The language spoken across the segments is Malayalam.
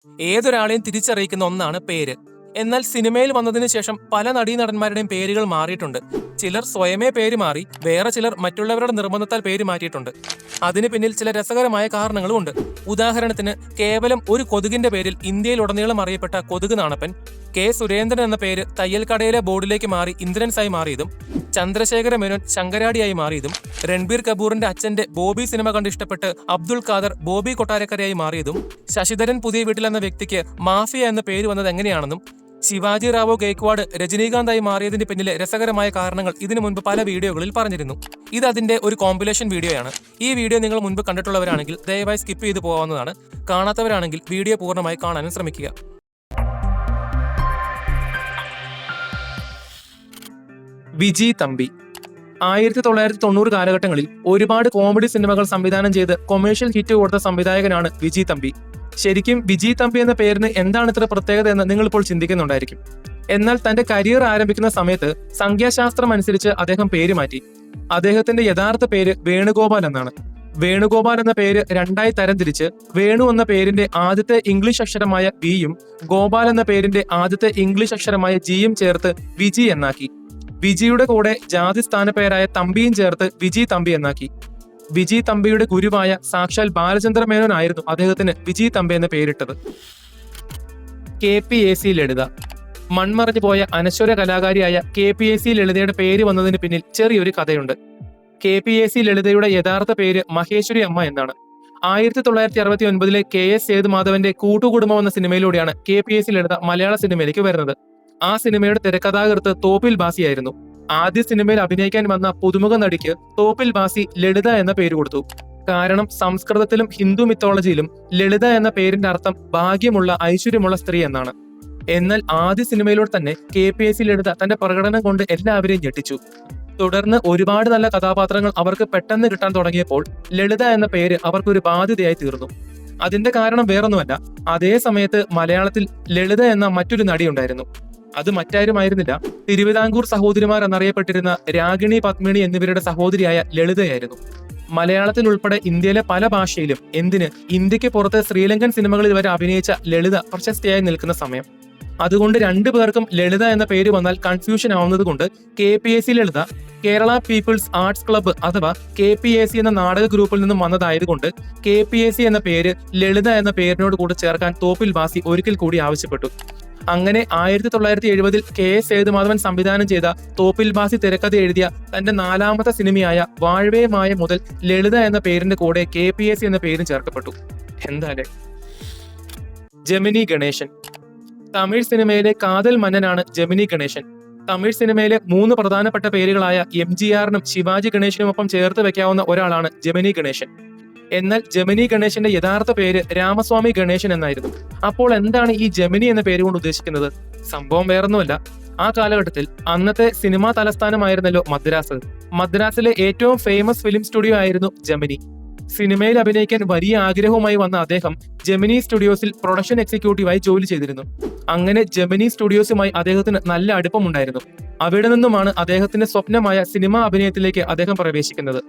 ഏതൊരാളെയും തിരിച്ചറിയിക്കുന്ന ഒന്നാണ് പേര്. എന്നാൽ സിനിമയിൽ വന്നതിന് ശേഷം പല നടീനടന്മാരുടെയും പേരുകൾ മാറിയിട്ടുണ്ട്. ചിലർ സ്വയമേ പേര് മാറി, വേറെ ചിലർ മറ്റുള്ളവരുടെ നിർബന്ധത്താൽ പേര് മാറ്റിയിട്ടുണ്ട്. അതിന് പിന്നിൽ ചില രസകരമായ കാരണങ്ങളുമുണ്ട്. ഉദാഹരണത്തിന്, കേവലം ഒരു കൊതുകിന്റെ പേരിൽ ഇന്ത്യയിലുടനീളം അറിയപ്പെട്ട കൊതുക് നാണപ്പൻ, കെ സുരേന്ദ്രൻ എന്ന പേര് തയ്യൽക്കടയിലെ ബോർഡിലേക്ക് മാറി ഇന്ദ്രൻസായി മാറിയതും, ചന്ദ്രശേഖര മേനോൻ ശങ്കരാടിയായി മാറിയതും, രൺബീർ കപൂറിന്റെ അച്ഛന്റെ ബോബി സിനിമ കണ്ട് ഇഷ്ടപ്പെട്ട് അബ്ദുൾ ഖാദർ ബോബി കൊട്ടാരക്കരയായി മാറിയതും, ശശിധരൻ പുതിയ വീട്ടിൽ എന്ന വ്യക്തിക്ക് മാഫിയ എന്ന പേര് വന്നത് എങ്ങനെയാണെന്നും, ശിവാജി റാവോ ഗെയ്ക്വാഡ് രജനീകാന്തായി മാറിയതിന് പിന്നിലെ രസകരമായ കാരണങ്ങൾ ഇതിനു മുൻപ് പല വീഡിയോകളിൽ പറഞ്ഞിരുന്നു. ഇത് അതിന്റെ ഒരു കോമ്പിലേഷൻ വീഡിയോയാണ്. ഈ വീഡിയോ നിങ്ങൾ മുൻപ് കണ്ടിട്ടുള്ളവരാണെങ്കിൽ ദയവായി സ്കിപ്പ് ചെയ്തു പോകാവുന്നതാണ്. കാണാത്തവരാണെങ്കിൽ വീഡിയോ പൂർണ്ണമായി കാണാനും ശ്രമിക്കുക. വിജി തമ്പി 1990 കാലഘട്ടങ്ങളിൽ ഒരുപാട് കോമഡി സിനിമകൾ സംവിധാനം ചെയ്ത് കൊമേഴ്ഷ്യൽ ഹിറ്റ് കൊടുത്ത സംവിധായകനാണ് വിജി തമ്പി. ശരിക്കും വിജി തമ്പി എന്ന പേരിന് എന്താണ് ഇത്ര പ്രത്യേകത എന്ന് നിങ്ങൾ ഇപ്പോൾ ചിന്തിക്കുന്നുണ്ടായിരിക്കും. എന്നാൽ തന്റെ കരിയർ ആരംഭിക്കുന്ന സമയത്ത് സംഖ്യാശാസ്ത്രം അനുസരിച്ച് അദ്ദേഹം പേര് മാറ്റി. അദ്ദേഹത്തിന്റെ യഥാർത്ഥ പേര് വേണുഗോപാൽ എന്നാണ്. വേണുഗോപാൽ എന്ന പേര് രണ്ടായി തരംതിരിച്ച് വേണു എന്ന പേരിന്റെ ആദ്യത്തെ ഇംഗ്ലീഷ് അക്ഷരമായ ബിയും ഗോപാൽ എന്ന പേരിന്റെ ആദ്യത്തെ ഇംഗ്ലീഷ് അക്ഷരമായ ജിയും ചേർത്ത് വിജി എന്നാക്കി. വിജിയുടെ കൂടെ ജാതി സ്ഥാനപ്പേരായ തമ്പിയും ചേർത്ത് വിജി തമ്പി എന്നാക്കി. വിജി തമ്പിയുടെ ഗുരുവായ സാക്ഷാൽ ബാലചന്ദ്ര മേനോൻ ആയിരുന്നു അദ്ദേഹത്തിന് വിജി തമ്പി എന്ന പേരിട്ടത്. KPAC ലളിത. മൺമറഞ്ഞു പോയ അനശ്വര കലാകാരിയായ KPAC ലളിതയുടെ പേര് വന്നതിന് പിന്നിൽ ചെറിയൊരു കഥയുണ്ട്. KPAC ലളിതയുടെ യഥാർത്ഥ പേര് മഹേശ്വരി അമ്മ എന്നാണ്. 1969 KS സേതുമാധവന്റെ കൂട്ടുകുടുംബം എന്ന സിനിമയിലൂടെയാണ് KPAC ലളിത മലയാള സിനിമയിലേക്ക് വരുന്നത്. ആ സിനിമയുടെ തിരക്കഥാകൃത്ത് തോപ്പിൽ ബാസിയായിരുന്നു. ആദ്യ സിനിമയിൽ അഭിനയിക്കാൻ വന്ന പുതുമുഖ നടിക്ക് തോപ്പിൽ ബാസി ലളിത എന്ന പേര് കൊടുത്തു. കാരണം സംസ്കൃതത്തിലും ഹിന്ദു മിത്തോളജിയിലും ലളിത എന്ന പേരിന്റെ അർത്ഥം ഭാഗ്യമുള്ള, ഐശ്വര്യമുള്ള സ്ത്രീ എന്നാണ്. എന്നാൽ ആദ്യ സിനിമയിലൂടെ തന്നെ KPAC ലളിത തന്റെ പ്രകടനം കൊണ്ട് എല്ലാവരെയും ഞെട്ടിച്ചു. തുടർന്ന് ഒരുപാട് നല്ല കഥാപാത്രങ്ങൾ അവർക്ക് പെട്ടെന്ന് കിട്ടാൻ തുടങ്ങിയപ്പോൾ ലളിത എന്ന പേര് അവർക്കൊരു ബാധ്യതയായി തീർന്നു. അതിന്റെ കാരണം വേറൊന്നുമല്ല, അതേ സമയത്ത് മലയാളത്തിൽ ലളിത എന്ന മറ്റൊരു നടിയുണ്ടായിരുന്നു. അത് മറ്റാരുമായിരുന്നില്ല, തിരുവിതാംകൂർ സഹോദരിമാർ എന്നറിയപ്പെട്ടിരുന്ന രാഗിണി, പത്മിണി എന്നിവരുടെ സഹോദരിയായ ലളിതയായിരുന്നു. മലയാളത്തിൽ ഉൾപ്പെടെ ഇന്ത്യയിലെ പല ഭാഷയിലും, എന്തിന് ഇന്ത്യക്ക് പുറത്ത് ശ്രീലങ്കൻ സിനിമകളിൽ വരെ അഭിനയിച്ച ലളിത പ്രശസ്തിയായി നിൽക്കുന്ന സമയം. അതുകൊണ്ട് രണ്ടു പേർക്കും ലളിത എന്ന പേര് വന്നാൽ കൺഫ്യൂഷൻ ആവുന്നത് കൊണ്ട് KPAC ലളിത കേരള പീപ്പിൾസ് ആർട്സ് ക്ലബ്ബ് അഥവാ KPAC എന്ന നാടക ഗ്രൂപ്പിൽ നിന്നും വന്നതായതുകൊണ്ട് KPAC എന്ന പേര് ലളിത എന്ന പേരിനോട് കൂടെ ചേർക്കാൻ തോപ്പിൽ ബാസി ഒരിക്കൽ കൂടി ആവശ്യപ്പെട്ടു. അങ്ങനെ 1970 KS സേതുമാധവൻ സംവിധാനം ചെയ്ത തോപ്പിൽ ബാസി തിരക്കഥ എഴുതിയ തന്റെ 4ാമത്തെ സിനിമയായ വാഴ്വേ മായ മുതൽ ലളിത എന്ന പേരിന്റെ കൂടെ KPAC എന്ന പേരും ചേർക്കപ്പെട്ടു. എന്തായാലും ജെമിനി ഗണേശൻ. തമിഴ് സിനിമയിലെ കാതൽ മന്നനാണ് ജെമിനി ഗണേശൻ. തമിഴ് സിനിമയിലെ 3 പ്രധാനപ്പെട്ട പേരുകളായ MGRനും ശിവാജി ഗണേശനുമൊപ്പം ചേർത്ത് വെക്കാവുന്ന ഒരാളാണ് ജെമിനി ഗണേശൻ. എന്നാൽ ജെമിനി ഗണേശന്റെ യഥാർത്ഥ പേര് രാമസ്വാമി ഗണേശൻ എന്നായിരുന്നു. അപ്പോൾ എന്താണ് ഈ ജെമിനി എന്ന പേര് കൊണ്ട് ഉദ്ദേശിക്കുന്നത്? സംഭവം വേറൊന്നുമല്ല, ആ കാലഘട്ടത്തിൽ അന്നത്തെ സിനിമാ തലസ്ഥാനമായിരുന്നല്ലോ മദ്രാസ്. മദ്രാസിലെ ഏറ്റവും ഫേമസ് ഫിലിം സ്റ്റുഡിയോ ആയിരുന്നു ജെമിനി. സിനിമയിൽ അഭിനയിക്കാൻ വലിയ ആഗ്രഹവുമായി വന്ന അദ്ദേഹം ജെമിനി സ്റ്റുഡിയോസിൽ പ്രൊഡക്ഷൻ എക്സിക്യൂട്ടീവായി ജോലി ചെയ്തിരുന്നു. അങ്ങനെ ജെമിനി സ്റ്റുഡിയോസുമായി അദ്ദേഹത്തിന് നല്ല അടുപ്പമുണ്ടായിരുന്നു. അവിടെ നിന്നുമാണ് അദ്ദേഹത്തിന്റെ സ്വപ്നമായ സിനിമാ അഭിനയത്തിലേക്ക് അദ്ദേഹം പ്രവേശിക്കുന്നത്.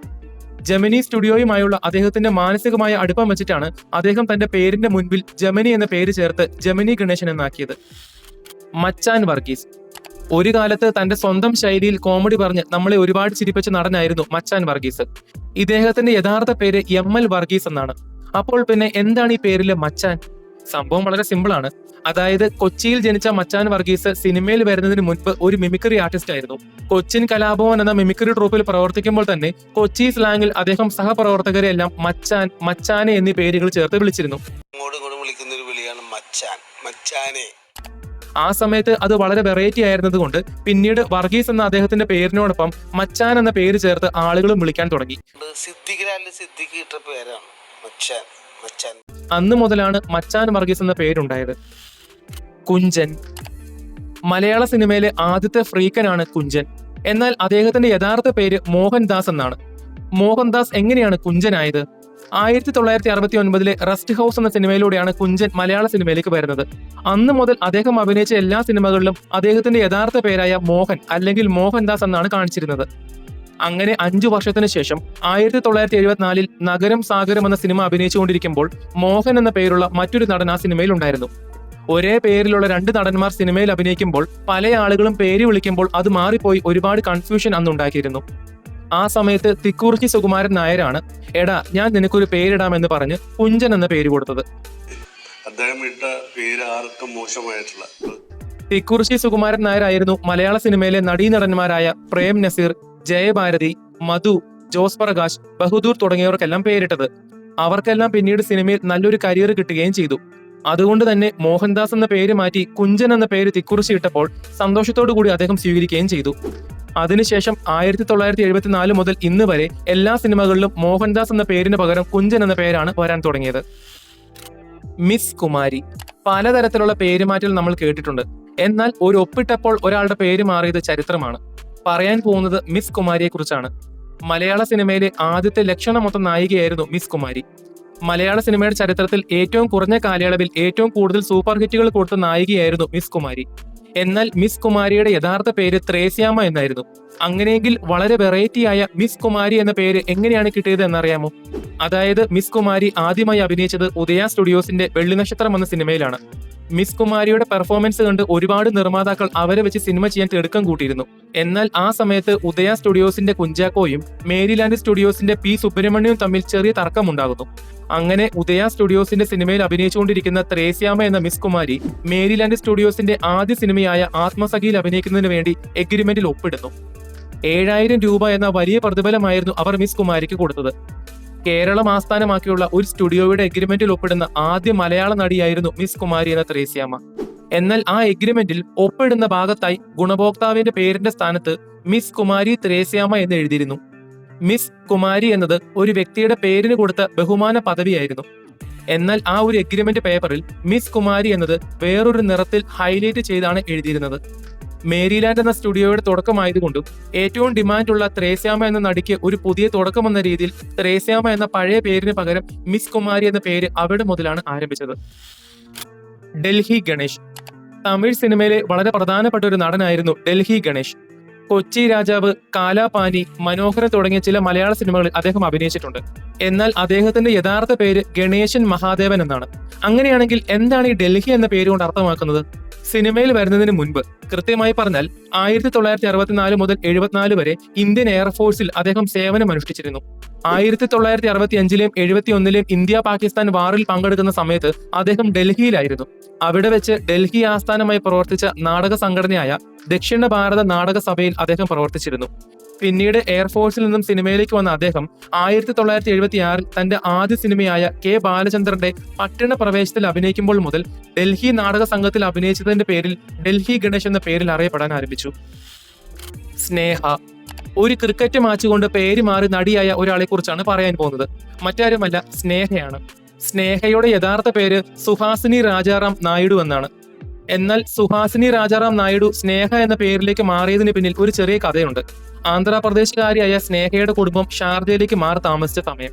ജെമിനി സ്റ്റുഡിയോയുമായുള്ള അദ്ദേഹത്തിന്റെ മാനസികമായ അടുപ്പം വെച്ചിട്ടാണ് അദ്ദേഹം തന്റെ പേരിന്റെ മുൻപിൽ ജെമിനി എന്ന പേര് ചേർത്ത് ജെമിനി ഗണേശൻ എന്നാക്കിയത്. മച്ചാൻ വർഗീസ്. ഒരു കാലത്ത് തന്റെ സ്വന്തം ശൈലിയിൽ കോമഡി പറഞ്ഞ് നമ്മളെ ഒരുപാട് ചിരിപ്പിച്ച നടനായിരുന്നു മച്ചാൻ വർഗീസ്. ഇദ്ദേഹത്തിന്റെ യഥാർത്ഥ പേര് ML വർഗീസ് എന്നാണ്. അപ്പോൾ പിന്നെ എന്താണ് ഈ പേരിലെ മച്ചാൻ? സംഭവം വളരെ സിമ്പിൾ ആണ്. അതായത് കൊച്ചിയിൽ ജനിച്ച മച്ചാൻ വർഗീസ് സിനിമയിൽ വരുന്നതിന് മുൻപ് ഒരു മിമിക്രി ആർട്ടിസ്റ്റ് ആയിരുന്നു. കൊച്ചിൻ കലാഭവൻ എന്ന മിമിക്രി ട്രൂപ്പിൽ പ്രവർത്തിക്കുമ്പോൾ തന്നെ കൊച്ചി സ്ലാങ്ങിൽ അദ്ദേഹം സഹപ്രവർത്തകരെ എല്ലാം മച്ചാൻ, മച്ചാനെ എന്നീ പേരുകൾ ചേർത്ത് വിളിച്ചിരുന്നു. ആ സമയത്ത് അത് വളരെ വെറൈറ്റി ആയിരുന്നത് കൊണ്ട് പിന്നീട് വർഗീസ് എന്ന അദ്ദേഹത്തിന്റെ പേരിനോടൊപ്പം മച്ചാൻ എന്ന പേര് ചേർത്ത് ആളുകളും വിളിക്കാൻ തുടങ്ങി. അന്ന് മുതലാണ് മച്ചാൻ വർഗീസ് എന്ന പേരുണ്ടായത്. കുഞ്ചൻ. മലയാള സിനിമയിലെ ആദ്യത്തെ ഫ്രീക്കനാണ് കുഞ്ചൻ. എന്നാൽ അദ്ദേഹത്തിന്റെ യഥാർത്ഥ പേര് മോഹൻദാസ് എന്നാണ്. മോഹൻദാസ് എങ്ങനെയാണ് കുഞ്ചനായത്? 1969 റസ്റ്റ് ഹൗസ് എന്ന സിനിമയിലൂടെയാണ് കുഞ്ചൻ മലയാള സിനിമയിലേക്ക് വരുന്നത്. അന്ന് മുതൽ അദ്ദേഹം അഭിനയിച്ച എല്ലാ സിനിമകളിലും അദ്ദേഹത്തിന്റെ യഥാർത്ഥ പേരായ മോഹൻ അല്ലെങ്കിൽ മോഹൻദാസ് എന്നാണ് കാണിച്ചിരുന്നത്. അങ്ങനെ 5 വർഷത്തിന് ശേഷം 1974 നഗരം സാഗരം എന്ന സിനിമ അഭിനയിച്ചുകൊണ്ടിരിക്കുമ്പോൾ മോഹൻ എന്ന പേരുള്ള മറ്റൊരു നടൻ ആ സിനിമയിൽ ഉണ്ടായിരുന്നു. ഒരേ പേരിലുള്ള 2 നടന്മാർ സിനിമയിൽ അഭിനയിക്കുമ്പോൾ പല ആളുകളും പേര് വിളിക്കുമ്പോൾ അത് മാറിപ്പോയി ഒരുപാട് കൺഫ്യൂഷൻ അന്നുണ്ടാക്കിയിരുന്നു. ആ സമയത്ത് തിക്കുറിച്ചി സുകുമാരൻ നായരാണ് എടാ ഞാൻ നിനക്കൊരു പേരിടാമെന്ന് പറഞ്ഞ് കുഞ്ചൻ എന്ന പേര് കൊടുത്തത്. അദ്ദേഹം ഇട്ട പേര് ആർക്കും മോശമായിട്ടില്ല. തിക്കുറിച്ചി സുകുമാരൻ നായരായിരുന്നു മലയാള സിനിമയിലെ നടീനടന്മാരായ പ്രേം നസീർ, ജയഭാരതി, മധു, ജോസ് പ്രകാശ്, ബഹദൂർ തുടങ്ങിയവർക്കെല്ലാം പേരിട്ടത്. അവർക്കെല്ലാം പിന്നീട് സിനിമയിൽ നല്ലൊരു കരിയർ കിട്ടുകയും ചെയ്തു. അതുകൊണ്ട് തന്നെ മോഹൻദാസ് എന്ന പേര് മാറ്റി കുഞ്ചൻ എന്ന പേര് തിക്കുറിച്ചി ഇട്ടപ്പോൾ സന്തോഷത്തോടു കൂടി അദ്ദേഹം സ്വീകരിക്കുകയും ചെയ്തു. അതിനുശേഷം 1974 മുതൽ ഇന്ന് വരെ എല്ലാ സിനിമകളിലും മോഹൻദാസ് എന്ന പേരിന് പകരം കുഞ്ചൻ എന്ന പേരാണ് വരാൻ തുടങ്ങിയത്. മിസ് കുമാരി. പലതരത്തിലുള്ള പേരുമാറ്റൽ നമ്മൾ കേട്ടിട്ടുണ്ട്. എന്നാൽ ഒരു ഒപ്പിട്ടപ്പോൾ ഒരാളുടെ പേര് മാറിയത് ചരിത്രമാണ്. പറയാൻ പോകുന്നത് മിസ് കുമാരിയെ കുറിച്ചാണ്. മലയാള സിനിമയിലെ ആദ്യത്തെ ലക്ഷണമൊത്ത നായികയായിരുന്നു മിസ് കുമാരി. മലയാള സിനിമയുടെ ചരിത്രത്തിൽ ഏറ്റവും കുറഞ്ഞ കാലയളവിൽ ഏറ്റവും കൂടുതൽ സൂപ്പർ ഹിറ്റുകൾ കൊടുത്ത നായികയായിരുന്നു മിസ് കുമാരി. എന്നാൽ മിസ് കുമാരിയുടെ യഥാർത്ഥ പേര് ത്രേസ്യാമ എന്നായിരുന്നു. അങ്ങനെയെങ്കിൽ വളരെ വെറൈറ്റിയായ മിസ് കുമാരി എന്ന പേര് എങ്ങനെയാണ് കിട്ടിയത് എന്നറിയാമോ? അതായത് മിസ് കുമാരി ആദ്യമായി അഭിനയിച്ചത് ഉദയ സ്റ്റുഡിയോസിന്റെ വെള്ളിനക്ഷത്രം എന്ന സിനിമയിലാണ്. മിസ് കുമാരിയുടെ പെർഫോമൻസ് കണ്ട് ഒരുപാട് നിർമ്മാതാക്കൾ അവരെ വെച്ച് സിനിമ ചെയ്യാൻ തിടുക്കം കൂട്ടിയിരുന്നു. എന്നാൽ ആ സമയത്ത് ഉദയ സ്റ്റുഡിയോസിന്റെ കുഞ്ചാക്കോയും മേരിലാൻഡ് സ്റ്റുഡിയോസിന്റെ പി സുബ്രഹ്മണ്യവും തമ്മിൽ ചെറിയ തർക്കമുണ്ടാകുന്നു. അങ്ങനെ ഉദയ സ്റ്റുഡിയോസിന്റെ സിനിമയിൽ അഭിനയിച്ചുകൊണ്ടിരിക്കുന്ന ത്രേസ്യാമ എന്ന മിസ് കുമാരി മേരിലാൻഡ് സ്റ്റുഡിയോസിന്റെ ആദ്യ സിനിമയായ ആത്മസഖിയിൽ അഭിനയിക്കുന്നതിന് വേണ്ടി എഗ്രിമെന്റിൽ ഒപ്പിടുന്നു. 7,000 രൂപ എന്ന വലിയ പ്രതിഫലമായിരുന്നു അവർ മിസ് കുമാരിക്ക് കൊടുത്തത്. കേരളം ആസ്ഥാനമാക്കിയുള്ള ഒരു സ്റ്റുഡിയോയുടെ എഗ്രിമെന്റിൽ ഒപ്പിടുന്ന ആദ്യ മലയാള നടിയായിരുന്നു മിസ് കുമാരി എന്ന ത്രേസ്യാമ. എന്നാൽ ആ എഗ്രിമെന്റിൽ ഒപ്പിടുന്ന ഭാഗത്തായി ഗുണഭോക്താവിന്റെ പേരിന്റെ സ്ഥാനത്ത് മിസ് കുമാരി ത്രേസ്യാമ എന്ന് എഴുതിയിരുന്നു. മിസ് കുമാരി എന്നത് ഒരു വ്യക്തിയുടെ പേരിന് കൊടുത്ത ബഹുമാന പദവിയായിരുന്നു. എന്നാൽ ആ ഒരു എഗ്രിമെന്റ് പേപ്പറിൽ മിസ് കുമാരി എന്നത് വേറൊരു നിറത്തിൽ ഹൈലൈറ്റ് ചെയ്താണ് എഴുതിയിരുന്നത്. മേരിലാൻഡ് എന്ന സ്റ്റുഡിയോയുടെ തുടക്കമായതുകൊണ്ടും ഏറ്റവും ഡിമാൻഡുള്ള ത്രേസ്യാമ എന്ന നടിക്ക് ഒരു പുതിയ തുടക്കം എന്ന രീതിയിൽ ത്രേസ്യാമ എന്ന പഴയ പേരിന് പകരം മിസ് കുമാരി എന്ന പേര് അവിടെ മുതലാണ് ആരംഭിച്ചത്. ഡൽഹി ഗണേഷ്. തമിഴ് സിനിമയിലെ വളരെ പ്രധാനപ്പെട്ട ഒരു നടനായിരുന്നു ഡൽഹി ഗണേഷ്. കൊച്ചി രാജാവ്, കാലാപാനി, മനോഹരൻ തുടങ്ങിയ ചില മലയാള സിനിമകളിൽ അദ്ദേഹം അഭിനയിച്ചിട്ടുണ്ട്. എന്നാൽ അദ്ദേഹത്തിന്റെ യഥാർത്ഥ പേര് ഗണേശൻ മഹാദേവൻ എന്നാണ്. അങ്ങനെയാണെങ്കിൽ എന്താണ് ഈ ഡൽഹി എന്ന പേര് കൊണ്ട് അർത്ഥമാക്കുന്നത്? സിനിമയിൽ വരുന്നതിന് മുൻപ്, കൃത്യമായി പറഞ്ഞാൽ 1964 മുതൽ 74 വരെ ഇന്ത്യൻ എയർഫോഴ്സിൽ അദ്ദേഹം സേവനം അനുഷ്ഠിച്ചിരുന്നു. 1965-ലെയും 71-ലെയും ഇന്ത്യ പാകിസ്ഥാൻ വാറിൽ പങ്കെടുക്കുന്ന സമയത്ത് അദ്ദേഹം ഡൽഹിയിലായിരുന്നു. അവിടെ വെച്ച് ഡൽഹി ആസ്ഥാനമായി പ്രവർത്തിച്ച നാടക സംഘടനയായ ദക്ഷിണ ഭാരത നാടക സഭയിൽ അദ്ദേഹം പ്രവർത്തിച്ചിരുന്നു. പിന്നീട് എയർഫോഴ്സിൽ നിന്നും സിനിമയിലേക്ക് വന്ന അദ്ദേഹം 1976 തന്റെ ആദ്യ സിനിമയായ കെ ബാലചന്ദ്രന്റെ പട്ടിണ പ്രവേശത്തിൽ അഭിനയിക്കുമ്പോൾ മുതൽ ഡൽഹി നാടക സംഘത്തിൽ അഭിനയിച്ചതിന്റെ പേരിൽ ഡൽഹി ഗണേഷ് എന്ന പേരിൽ അറിയപ്പെടാൻ ആരംഭിച്ചു. സ്നേഹ. ഒരു ക്രിക്കറ്റ് മാച്ച് കൊണ്ട് പേര് മാറി നടിയായ ഒരാളെ കുറിച്ചാണ് പറയാൻ പോകുന്നത്. മറ്റാരുമല്ല, സ്നേഹയാണ്. സ്നേഹയുടെ യഥാർത്ഥ പേര് സുഹാസിനി രാജാറാം നായിഡു എന്നാണ്. എന്നാൽ സുഹാസിനി രാജാറാം നായിഡു സ്നേഹ എന്ന പേരിലേക്ക് മാറിയതിന് പിന്നിൽ ഒരു ചെറിയ കഥയുണ്ട്. ആന്ധ്രാപ്രദേശുകാരിയായ സ്നേഹയുടെ കുടുംബം ഷാർജയിലേക്ക് മാറി താമസിച്ച സമയം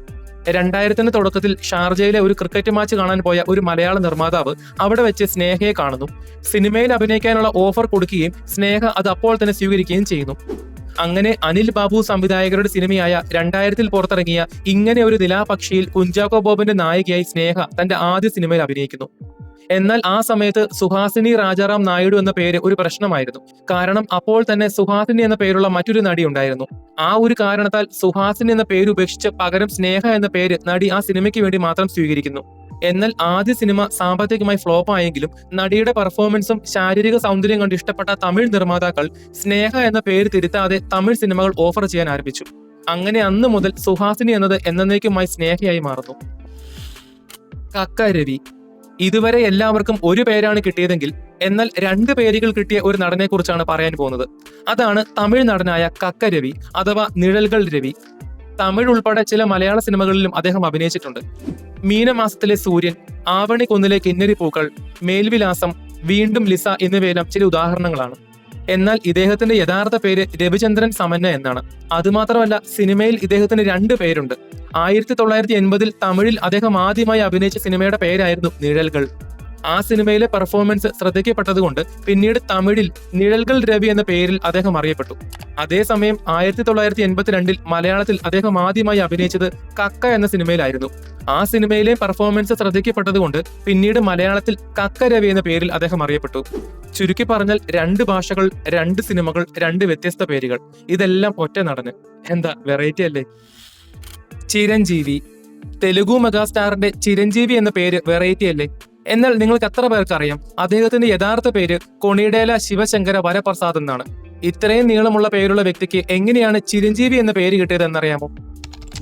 2000-ന്റെ തുടക്കത്തിൽ ഷാർജയിലെ ഒരു ക്രിക്കറ്റ് മാച്ച് കാണാൻ പോയ ഒരു മലയാള നിർമ്മാതാവ് അവിടെ വെച്ച് സ്നേഹയെ കാണുന്നു. സിനിമയിൽ അഭിനയിക്കാനുള്ള ഓഫർ കൊടുക്കുകയും സ്നേഹ അത് അപ്പോൾ തന്നെ സ്വീകരിക്കുകയും ചെയ്യുന്നു. അങ്ങനെ അനിൽ ബാബു സംവിധായകരുടെ സിനിമയായ 2000-ൽ പുറത്തിറങ്ങിയ ഇങ്ങനെ ഒരു നിലാപക്ഷിയിൽ കുഞ്ചാക്കോ ബോബന്റെ നായികയായി സ്നേഹ തന്റെ ആദ്യ സിനിമയിൽ അഭിനയിക്കുന്നു. എന്നാൽ ആ സമയത്ത് സുഹാസിനി രാജാറാം നായിഡു എന്ന പേര് ഒരു പ്രശ്നമായിരുന്നു. കാരണം അപ്പോൾ തന്നെ സുഹാസിനി എന്ന പേരുള്ള മറ്റൊരു നടി ഉണ്ടായിരുന്നു. ആ ഒരു കാരണത്താൽ സുഹാസിനി എന്ന പേര് ഉപേക്ഷിച്ച് പകരം സ്നേഹ എന്ന പേര് നടി ആ സിനിമയ്ക്ക് വേണ്ടി മാത്രം സ്വീകരിക്കുന്നു. എന്നാൽ ആദ്യ സിനിമ സാമ്പത്തികമായി ഫ്ലോപ്പ് ആയെങ്കിലും നടിയുടെ പെർഫോമൻസും ശാരീരിക സൗന്ദര്യം കണ്ട് ഇഷ്ടപ്പെട്ട തമിഴ് നിർമ്മാതാക്കൾ സ്നേഹ എന്ന പേര് തിരുത്താതെ തമിഴ് സിനിമകൾ ഓഫർ ചെയ്യാൻ ആരംഭിച്ചു. അങ്ങനെ അന്ന് മുതൽ സുഹാസിനി എന്നത് എന്നേക്കുമായി സ്നേഹയായി മാറുന്നു. കക്ക രവി. ഇതുവരെ എല്ലാവർക്കും ഒരു പേരാണ് കിട്ടിയതെങ്കിൽ എന്നാൽ 2 പേരുകൾ കിട്ടിയ ഒരു നടനെ കുറിച്ചാണ് പറയാൻ പോകുന്നത്. അതാണ് തമിഴ് നടനായ കക്ക രവി അഥവാ നിഴൽകൾ രവി. തമിഴ് ഉൾപ്പെടെ ചില മലയാള സിനിമകളിലും അദ്ദേഹം അഭിനയിച്ചിട്ടുണ്ട്. മീനമാസത്തിലെ സൂര്യൻ, ആവണി കുന്നിലെ കിന്നരി പൂക്കൾ, മേൽവിലാസം, വീണ്ടും ലിസ എന്നിവയെല്ലാം ചില ഉദാഹരണങ്ങളാണ്. എന്നാൽ ഇദ്ദേഹത്തിന്റെ യഥാർത്ഥ പേര് രവിചന്ദ്രൻ സമന്ന എന്നാണ്. അതുമാത്രമല്ല, സിനിമയിൽ ഇദ്ദേഹത്തിന് 2 പേരുണ്ട്. 1980-ൽ തമിഴിൽ അദ്ദേഹം ആദ്യമായി അഭിനയിച്ച സിനിമയുടെ പേരായിരുന്നു നിഴൽകൾ. ആ സിനിമയിലെ പെർഫോമൻസ് ശ്രദ്ധിക്കപ്പെട്ടതുകൊണ്ട് പിന്നീട് തമിഴിൽ നിഴൽകൾ രവി എന്ന പേരിൽ അദ്ദേഹം അറിയപ്പെട്ടു. അതേസമയം 1982 മലയാളത്തിൽ അദ്ദേഹം ആദ്യമായി അഭിനയിച്ചത് കക്ക എന്ന സിനിമയിലായിരുന്നു. ആ സിനിമയിലെ പെർഫോമൻസ് ശ്രദ്ധിക്കപ്പെട്ടതുകൊണ്ട് പിന്നീട് മലയാളത്തിൽ കക്ക രവി എന്ന പേരിൽ അദ്ദേഹം അറിയപ്പെട്ടു. ചുരുക്കി പറഞ്ഞാൽ 2 ഭാഷകൾ, 2 സിനിമകൾ, 2 വ്യത്യസ്ത പേരുകൾ, ഇതെല്ലാം ഒറ്റ നടന്. എന്താ വെറൈറ്റി അല്ലേ? ചിരഞ്ജീവി. തെലുഗു മെഗാസ്റ്റാറിന്റെ ചിരഞ്ജീവി എന്ന പേര് വെറൈറ്റി അല്ലേ? എന്നാൽ നിങ്ങൾക്ക് എത്ര പേർക്ക് അറിയാം അദ്ദേഹത്തിന്റെ യഥാർത്ഥ പേര് കൊണിഡേല ശിവശങ്കര വരപ്രസാദ് എന്നാണ്. ഇത്രയും നീളമുള്ള പേരുള്ള വ്യക്തിക്ക് എങ്ങനെയാണ് ചിരഞ്ജീവി എന്ന പേര് കിട്ടിയത് എന്നറിയാമോ?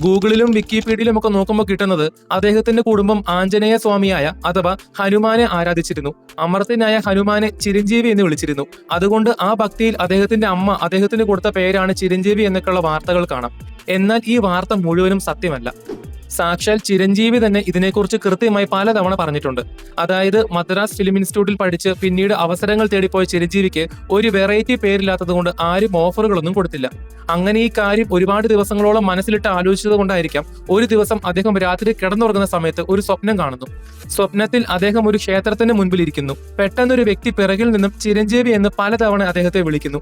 ഗൂഗിളിലും വിക്കിപീഡിയയിലും ഒക്കെ നോക്കുമ്പോൾ കിട്ടുന്നത് അദ്ദേഹത്തിന്റെ കുടുംബം ആഞ്ജനേയ സ്വാമിയായ അഥവാ ഹനുമാനെ ആരാധിച്ചിരുന്നു. അമർത്യനായ ഹനുമാനെ ചിരഞ്ജീവി എന്ന് വിളിച്ചിരുന്നു. അതുകൊണ്ട് ആ ഭക്തിയിൽ അദ്ദേഹത്തിന്റെ അമ്മ അദ്ദേഹത്തിന് കൊടുത്ത പേരാണ് ചിരഞ്ജീവി എന്നൊക്കെയുള്ള വാർത്തകൾ കാണാം. എന്നാൽ ഈ വാർത്ത മുഴുവനും സത്യമല്ല. സാക്ഷാൽ ചിരഞ്ജീവി തന്നെ ഇതിനെക്കുറിച്ച് കൃത്യമായി പലതവണ പറഞ്ഞിട്ടുണ്ട്. അതായത് മദ്രാസ് ഫിലിം ഇൻസ്റ്റിറ്റ്യൂട്ടിൽ പഠിച്ച് പിന്നീട് അവസരങ്ങൾ തേടിപ്പോയ ചിരഞ്ജീവിക്ക് ഒരു വെറൈറ്റി പേരില്ലാത്തത് കൊണ്ട് ആരും ഓഫറുകളൊന്നും കൊടുത്തില്ല. അങ്ങനെ ഈ കാര്യം ഒരുപാട് ദിവസങ്ങളോളം മനസ്സിലിട്ട് ആലോചിച്ചത് കൊണ്ടായിരിക്കാം ഒരു ദിവസം അദ്ദേഹം രാത്രി കിടന്നുറങ്ങുന്ന സമയത്ത് ഒരു സ്വപ്നം കാണുന്നു. സ്വപ്നത്തിൽ അദ്ദേഹം ഒരു ക്ഷേത്രത്തിന് മുൻപിൽ ഇരിക്കുന്നു. പെട്ടെന്നൊരു വ്യക്തി പിറകിൽ നിന്നും ചിരഞ്ജീവി എന്ന് పలతవణ അദ്ദേഹത്തെ വിളിക്കുന്നു.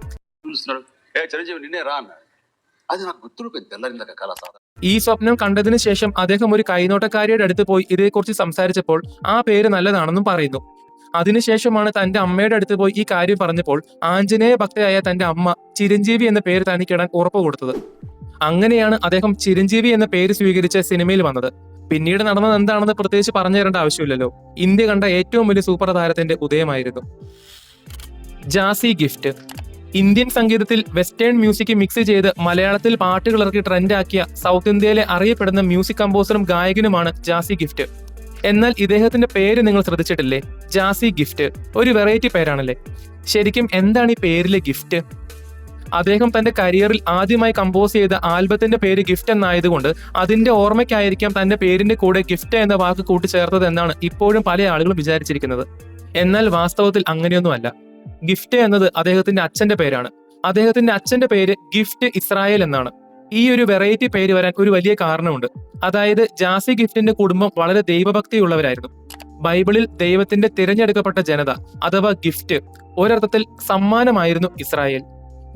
ഈ സ്വപ്നം കണ്ടതിന് ശേഷം അദ്ദേഹം ഒരു കൈനോട്ടക്കാരിയുടെ അടുത്ത് പോയി ഇതേക്കുറിച്ച് സംസാരിച്ചപ്പോൾ ആ പേര് നല്ലതാണെന്നും പറയുന്നു. അതിനുശേഷമാണ് തന്റെ അമ്മയുടെ അടുത്ത് പോയി ഈ കാര്യം പറഞ്ഞപ്പോൾ ആഞ്ജനേയ ഭക്തയായ തന്റെ അമ്മ ചിരഞ്ജീവി എന്ന പേര് തനിക്കിടാൻ ഉറപ്പ് കൊടുത്തത്. അങ്ങനെയാണ് അദ്ദേഹം ചിരഞ്ജീവി എന്ന പേര് സ്വീകരിച്ച സിനിമയിൽ വന്നത്. പിന്നീട് നടന്നത് എന്താണെന്ന് പ്രത്യേകിച്ച് പറഞ്ഞു തരേണ്ട ആവശ്യമില്ലല്ലോ. ഇന്ത്യ കണ്ട ഏറ്റവും വലിയ സൂപ്പർ താരത്തിന്റെ ഉദയമായിരുന്നു. ജാസി ഗിഫ്റ്റ്. ഇന്ത്യൻ സംഗീതത്തിൽ വെസ്റ്റേൺ മ്യൂസിക് മിക്സ് ചെയ്ത് മലയാളത്തിൽ പാട്ടുകൾ ഇറക്കി ട്രെൻഡാക്കിയ സൗത്ത് ഇന്ത്യയിലെ അറിയപ്പെടുന്ന മ്യൂസിക് കമ്പോസറും ഗായകനുമാണ് ജാസി ഗിഫ്റ്റ്. എന്നാൽ ഇദ്ദേഹത്തിന്റെ പേര് നിങ്ങൾ ശ്രദ്ധിച്ചിട്ടില്ലേ? ജാസി ഗിഫ്റ്റ് ഒരു വെറൈറ്റി പേരാണല്ലേ? ശരിക്കും എന്താണ് ഈ പേരിലെ ഗിഫ്റ്റ്? അദ്ദേഹം തന്റെ കരിയറിൽ ആദ്യമായി കമ്പോസ് ചെയ്ത ആൽബത്തിന്റെ പേര് ഗിഫ്റ്റ് എന്നായതുകൊണ്ട് അതിന്റെ ഓർമ്മയ്ക്കായിരിക്കാം തന്റെ പേരിന്റെ കൂടെ ഗിഫ്റ്റ് എന്ന വാക്ക് കൂട്ടിച്ചേർത്തത് എന്നാണ് ഇപ്പോഴും പല ആളുകളും വിചാരിച്ചിരിക്കുന്നത്. എന്നാൽ വാസ്തവത്തിൽ അങ്ങനെയൊന്നുമല്ല. ഗിഫ്റ്റ് എന്നത് അദ്ദേഹത്തിന്റെ അച്ഛന്റെ പേരാണ്. അദ്ദേഹത്തിന്റെ അച്ഛന്റെ പേര് ഗിഫ്റ്റ് ഇസ്രായേൽ എന്നാണ്. ഈ ഒരു വെറൈറ്റി പേര് വരാൻ ഒരു വലിയ കാരണമുണ്ട്. അതായത് ജാസി ഗിഫ്റ്റിന്റെ കുടുംബം വളരെ ദൈവഭക്തിയുള്ളവരായിരുന്നു. ബൈബിളിൽ ദൈവത്തിന്റെ തിരഞ്ഞെടുക്കപ്പെട്ട ജനത അഥവാ ഗിഫ്റ്റ് ഒരർത്ഥത്തിൽ സമ്മാനമായിരുന്നു ഇസ്രായേൽ.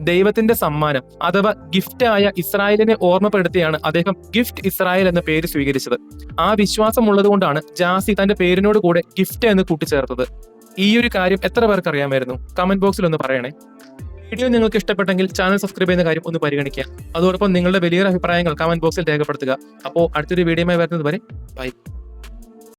ദൈവത്തിന്റെ സമ്മാനം അഥവാ ഗിഫ്റ്റ് ആയ ഇസ്രായേലിനെ ഓർമ്മപ്പെടുത്തിയാണ് അദ്ദേഹം ഗിഫ്റ്റ് ഇസ്രായേൽ എന്ന പേര് സ്വീകരിച്ചത്. ആ വിശ്വാസം ഉള്ളതുകൊണ്ടാണ് ജാസി തന്റെ പേരിനോട് കൂടെ ഗിഫ്റ്റ് എന്ന് കൂട്ടിച്ചേർത്തത്. ഈ ഒരു കാര്യം എത്ര പേർക്ക് അറിയാമായിരുന്നു? കമന്റ് ബോക്സിൽ ഒന്ന് പറയണേ. വീഡിയോ നിങ്ങൾക്ക് ഇഷ്ടപ്പെട്ടെങ്കിൽ ചാനൽ സബ്സ്ക്രൈബ് ചെയ്യുന്ന കാര്യം ഒന്ന് പരിഗണിക്കുക. അതോടൊപ്പം നിങ്ങളുടെ വലിയൊരു അഭിപ്രായങ്ങൾ കമന്റ് ബോക്സിൽ രേഖപ്പെടുത്തുക. അപ്പോൾ അടുത്തൊരു വീഡിയോയുമായി വരുന്നത് വരെ ബൈ.